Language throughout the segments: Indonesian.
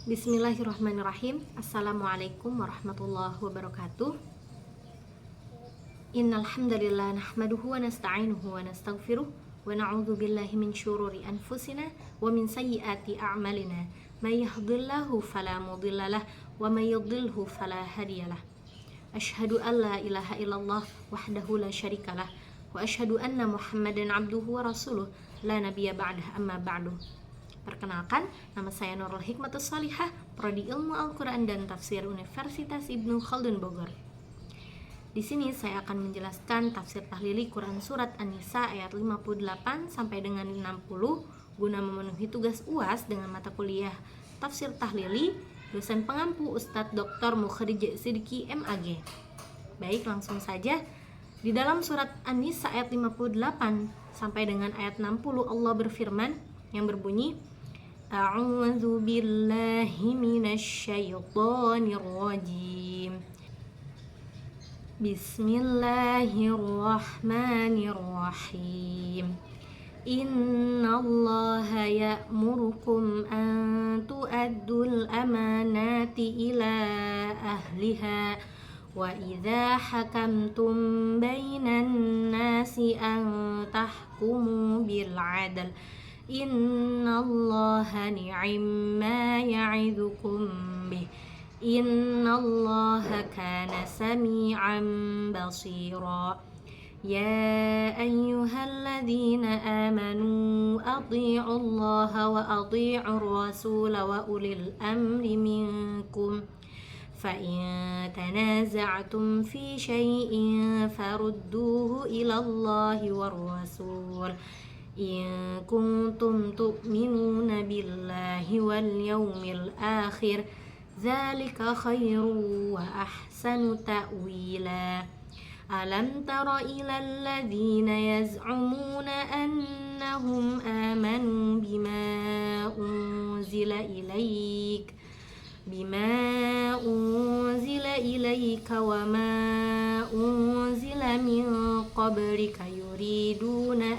Bismillahirrahmanirrahim. Assalamualaikum warahmatullahi wabarakatuh. Innal hamdalillah nahmaduhu wa nasta'inuhu wa nastaghfiruh wa na'udzu billahi min syururi anfusina wa min sayyiati a'malina. May yahdihillahu fala mudhillalah wa may yudlilhu fala hadiyalah. Asyhadu an la ilaha illallah wahdahu la syarikalah wa asyhadu anna Muhammadan abduhu wa rasuluh la nabiyya ba'dah amma ba'du. Perkenalkan, nama saya Nurul Hikmatus Shalihah, Prodi Ilmu Al-Quran dan Tafsir Universitas Ibnu Khaldun Bogor. Di sini saya akan menjelaskan tafsir tahlili Quran Surat An-Nisa ayat 58 sampai dengan 60 guna memenuhi tugas UAS dengan mata kuliah Tafsir Tahlili, dosen pengampu Ustadz Dr. Mukhrij Sidiki MAG. Baik, langsung saja. Di dalam surat An-Nisa ayat 58 sampai dengan ayat 60 Allah berfirman yang berbunyi, A'udzu billahi minasyaitonir rajim. Bismillahirrahmanirrahim. Innallaha ya'murukum an tu'addul amanati ila ahliha wa idza hakamtum bainan nasi an tahkumu bil 'adl. Innallaha ni'ma ya'idukum bih. Innallaha kana sami'an basira. Ya ayyuhalladzina amanu athi'ullaha wa athi'ur rasula wa ulil amri minkum. Fa in tanaza'tum fi syai'in farudduhu ilallahi war rasul. In kuntum tu'minuna billahi wal yawmil akhir, dzalika khairu wa ahsanu ta'wila. Alam tara ilal ladzina yaz'umuna annahum amanu bima unzila ilaika wa ma unzila min qablika yuriduna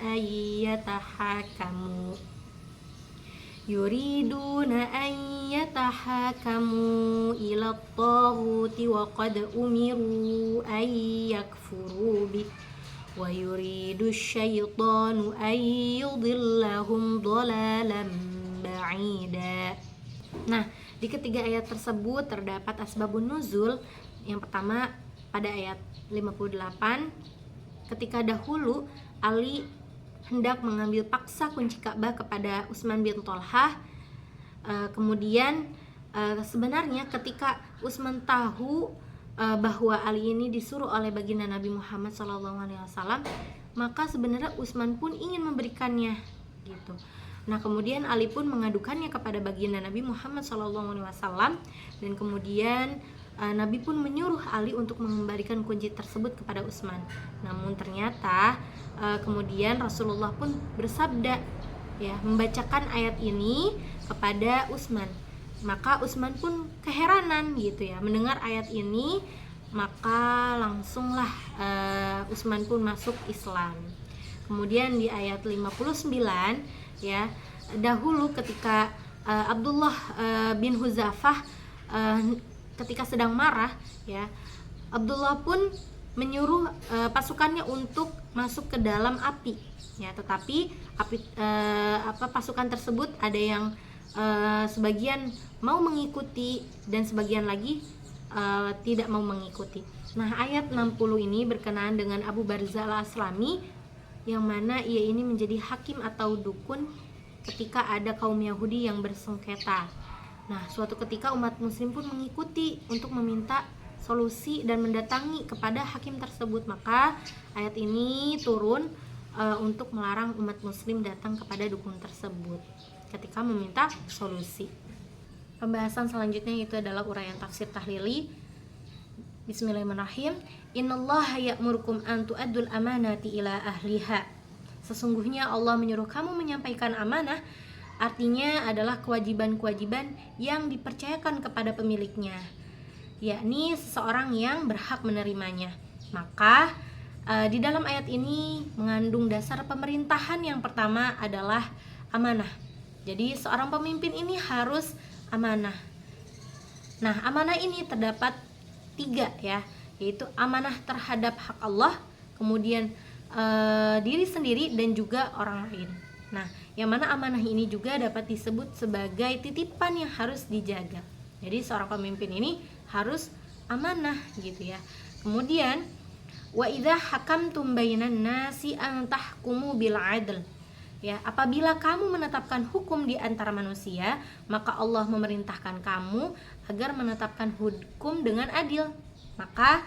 an yatahakamu ila at-taghuti wa qad umiru an yakfuru bih wa yuridu asy-syaitanu an yudhillahum dhalalan ba'ida. Nah, di ketiga ayat tersebut terdapat asbabun nuzul. Yang pertama pada ayat 58, ketika dahulu Ali hendak mengambil paksa kunci Ka'bah kepada Utsman bin Thalhah. Kemudian sebenarnya ketika Utsman tahu bahwa Ali ini disuruh oleh baginda Nabi Muhammad SAW, maka sebenarnya Utsman pun ingin memberikannya gitu. Nah, kemudian Ali pun mengadukannya kepada baginda Nabi Muhammad SAW, dan kemudian Nabi pun menyuruh Ali untuk mengembalikan kunci tersebut kepada Utsman. Namun ternyata kemudian Rasulullah pun bersabda, ya, membacakan ayat ini kepada Utsman. Maka Utsman pun keheranan gitu ya, mendengar ayat ini, maka langsunglah Utsman pun masuk Islam. Kemudian di ayat 59, ya, dahulu ketika Abdullah bin Huzafah ketika sedang marah, ya, Abdullah pun menyuruh pasukannya untuk masuk ke dalam api, ya, tetapi pasukan tersebut ada yang sebagian mau mengikuti dan sebagian lagi tidak mau mengikuti. Nah, ayat 60 ini berkenaan dengan Abu Barzah al-Aslami, yang mana ia ini menjadi hakim atau dukun ketika ada kaum Yahudi yang bersengketa. Nah, suatu ketika umat muslim pun mengikuti untuk meminta solusi dan mendatangi kepada hakim tersebut. Maka ayat ini turun untuk melarang umat muslim datang kepada dukun tersebut ketika meminta solusi. Pembahasan selanjutnya itu adalah uraian tafsir tahlili. Bismillahirrahmanirrahim. Innallaha ya'murukum an tu'addul amanati ila ahliha. Sesungguhnya Allah menyuruh kamu menyampaikan amanah, artinya adalah kewajiban-kewajiban yang dipercayakan kepada pemiliknya, yakni seseorang yang berhak menerimanya. Maka di dalam ayat ini mengandung dasar pemerintahan. Yang pertama adalah amanah. Jadi seorang pemimpin ini harus amanah. Nah, amanah ini terdapat 3 ya, yaitu amanah terhadap hak Allah, kemudian diri sendiri dan juga orang lain. Nah, yang mana amanah ini juga dapat disebut sebagai titipan yang harus dijaga. Jadi seorang pemimpin ini harus amanah gitu ya. Kemudian wa idza hakamtum bainan nasi an tahkumu bil adl. Ya, apabila kamu menetapkan hukum di antara manusia, maka Allah memerintahkan kamu agar menetapkan hukum dengan adil. Maka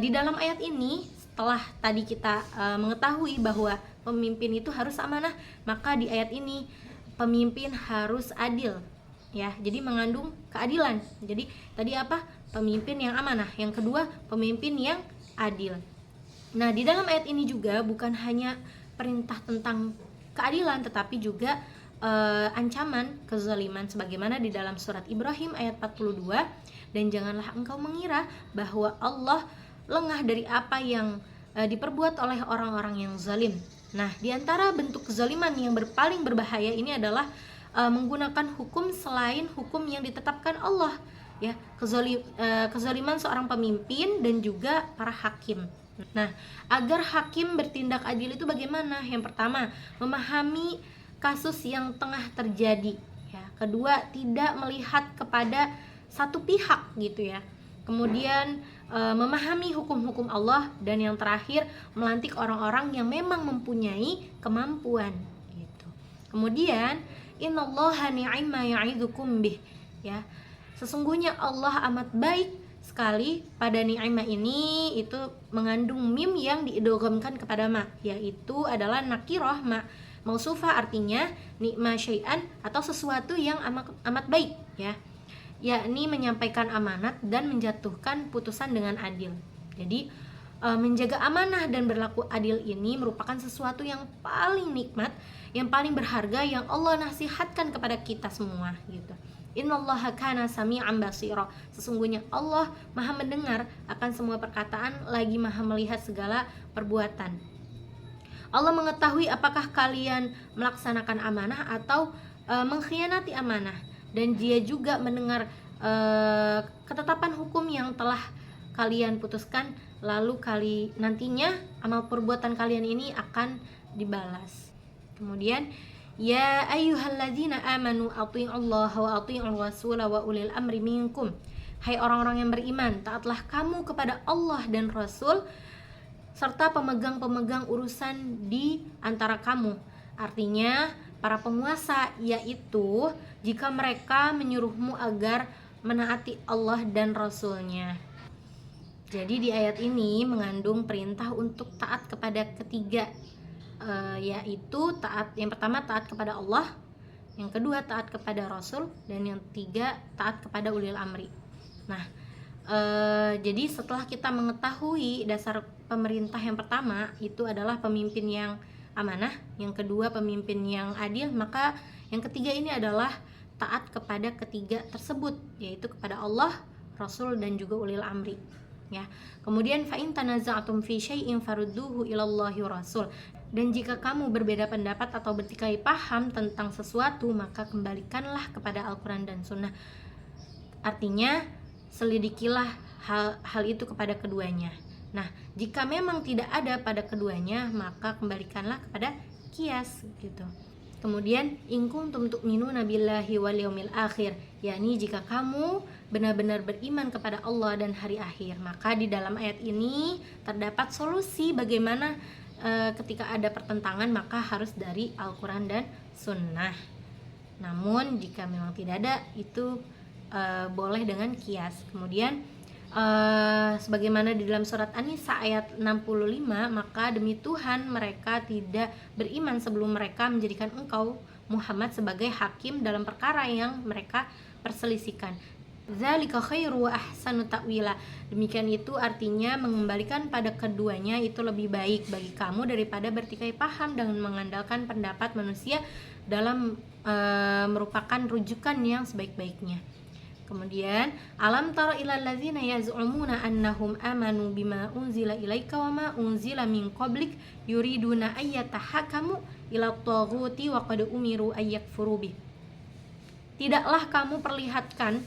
di dalam ayat ini, setelah tadi kita mengetahui bahwa pemimpin itu harus amanah, maka di ayat ini pemimpin harus adil. Ya, jadi mengandung keadilan. Jadi tadi apa? Pemimpin yang amanah. Yang kedua, pemimpin yang adil. Nah, di dalam ayat ini juga bukan hanya perintah tentang keadilan, tetapi juga ancaman kezaliman sebagaimana di dalam surat Ibrahim ayat 42. Dan janganlah engkau mengira bahwa Allah lengah dari apa yang diperbuat oleh orang-orang yang zalim. Nah, di antara bentuk kezaliman yang paling berbahaya ini adalah menggunakan hukum selain hukum yang ditetapkan Allah, ya, kezaliman seorang pemimpin dan juga para hakim. Nah, agar hakim bertindak adil itu bagaimana? Yang pertama, memahami kasus yang tengah terjadi, ya. Kedua, tidak melihat kepada satu pihak gitu ya. Kemudian memahami hukum-hukum Allah, dan yang terakhir melantik orang-orang yang memang mempunyai kemampuan gitu. Kemudian innallaha ni'ma ya'idukum bih, ya. Sesungguhnya Allah amat baik sekali. Pada ni'ma ini itu mengandung mim yang diidghamkan kepada ma, yaitu adalah nakirah ma mausufah, artinya ni'ma syai'an atau sesuatu yang amat baik, ya, yakni menyampaikan amanat dan menjatuhkan putusan dengan adil. Jadi menjaga amanah dan berlaku adil ini merupakan sesuatu yang paling nikmat, yang paling berharga yang Allah nasihatkan kepada kita semua gitu. Innallaha kana sami'an basira. Sesungguhnya Allah Maha mendengar akan semua perkataan, lagi Maha melihat segala perbuatan. Allah mengetahui apakah kalian melaksanakan amanah atau mengkhianati amanah, dan Dia juga mendengar ketetapan hukum yang telah kalian putuskan, lalu nantinya amal perbuatan kalian ini akan dibalas. Kemudian ya ayyuhalladzina amanu athi'ullaha wa athi'ur rasula wa ulil amri minkum. Hai orang-orang yang beriman, taatlah kamu kepada Allah dan Rasul serta pemegang-pemegang urusan di antara kamu. Artinya para penguasa, yaitu jika mereka menyuruhmu agar menaati Allah dan Rasulnya. Jadi di ayat ini mengandung perintah untuk taat kepada ketiga, yaitu yang pertama taat kepada Allah, yang kedua taat kepada Rasul, dan yang ketiga taat kepada ulil amri. Nah, jadi setelah kita mengetahui dasar pemerintah yang pertama itu adalah pemimpin yang amanah, yang kedua pemimpin yang adil, maka yang ketiga ini adalah taat kepada ketiga tersebut, yaitu kepada Allah, Rasul, dan juga ulil amri, ya. Kemudian fa in tanaza'tum fi syai'in farudduhu ilallahi Rasul. Dan jika kamu berbeda pendapat atau bertikai paham tentang sesuatu, maka kembalikanlah kepada Al-Quran dan Sunnah. Artinya selidikilah hal itu kepada keduanya. Nah, jika memang tidak ada pada keduanya, maka kembalikanlah kepada qiyas gitu. Kemudian in kuntum tu'minuna billahi wal yaumil akhir, yakni jika kamu benar-benar beriman kepada Allah dan hari akhir. Maka di dalam ayat ini terdapat solusi bagaimana ketika ada pertentangan, maka harus dari Al-Quran dan Sunnah. Namun jika memang tidak ada, itu boleh dengan qiyas. Kemudian sebagaimana di dalam surat An-Nisa ayat 65, maka demi Tuhan mereka tidak beriman sebelum mereka menjadikan engkau Muhammad sebagai hakim dalam perkara yang mereka perselisihkan. Dzalika khairu wa ahsanu ta'wila. Demikian itu artinya mengembalikan pada keduanya itu lebih baik bagi kamu daripada bertikai paham dengan mengandalkan pendapat manusia dalam merupakan rujukan yang sebaik-baiknya. Kemudian alam tara ilal ladzina yaz'umuna annahum amanu bima unzila ilaika wa ma unzila min qablik yuriduna ayyatahakamu ila taghuti wa qad umiru ayyakfuru bih. Tidaklah kamu perlihatkan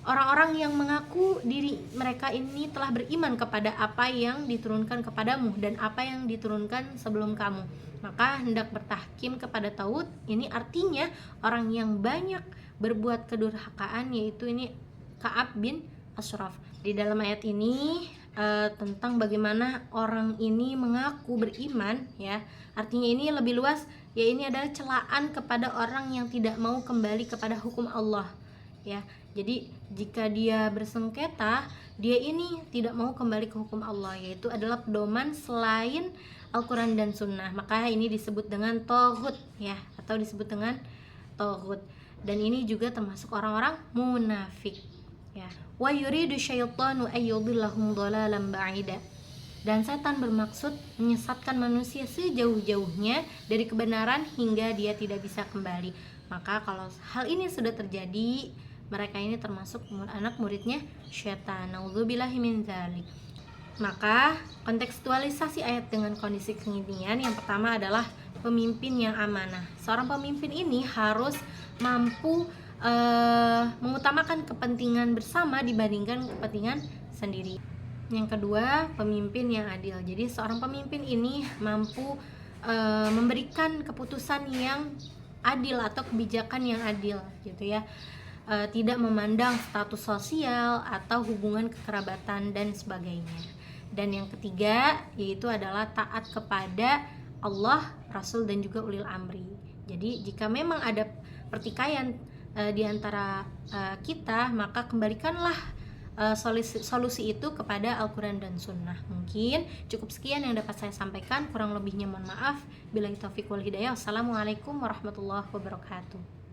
orang-orang yang mengaku diri mereka ini telah beriman kepada apa yang diturunkan kepadamu dan apa yang diturunkan sebelum kamu, maka hendak bertahkim kepada Taut. Ini artinya orang yang banyak berbuat kedurhakaan, yaitu ini Ka'ab bin Ashraf. Di dalam ayat ini tentang bagaimana orang ini mengaku beriman, ya, artinya ini lebih luas, ya, ini adalah celaan kepada orang yang tidak mau kembali kepada hukum Allah, ya. Jadi jika dia bersengketa, dia ini tidak mau kembali ke hukum Allah, yaitu adalah pedoman selain Al-Quran dan Sunnah, maka ini disebut dengan toghut, ya, atau disebut dengan toghut. Dan ini juga termasuk orang-orang munafik, ya. Wa yuridu syaitanu ayyudillahum dhalalan ba'ida. Dan setan bermaksud menyesatkan manusia sejauh-jauhnya dari kebenaran hingga dia tidak bisa kembali. Maka kalau hal ini sudah terjadi, mereka ini termasuk anak muridnya syaitan. Nauzubillahi min dzalik. Maka kontekstualisasi ayat dengan kondisi kekinian, yang pertama adalah pemimpin yang amanah. Seorang pemimpin ini harus mampu mengutamakan kepentingan bersama dibandingkan kepentingan sendiri. Yang kedua, pemimpin yang adil. Jadi seorang pemimpin ini mampu memberikan keputusan yang adil atau kebijakan yang adil, gitu ya. Tidak memandang status sosial atau hubungan kekerabatan dan sebagainya. Dan yang ketiga yaitu adalah taat kepada Allah, Rasul, dan juga ulil amri. Jadi jika memang ada pertikaian di antara kita, maka kembalikanlah solusi itu kepada Al-Quran dan Sunnah. Mungkin cukup sekian yang dapat saya sampaikan, kurang lebihnya mohon maaf. Billahi taufiq wal hidayah. Wassalamualaikum warahmatullahi wabarakatuh.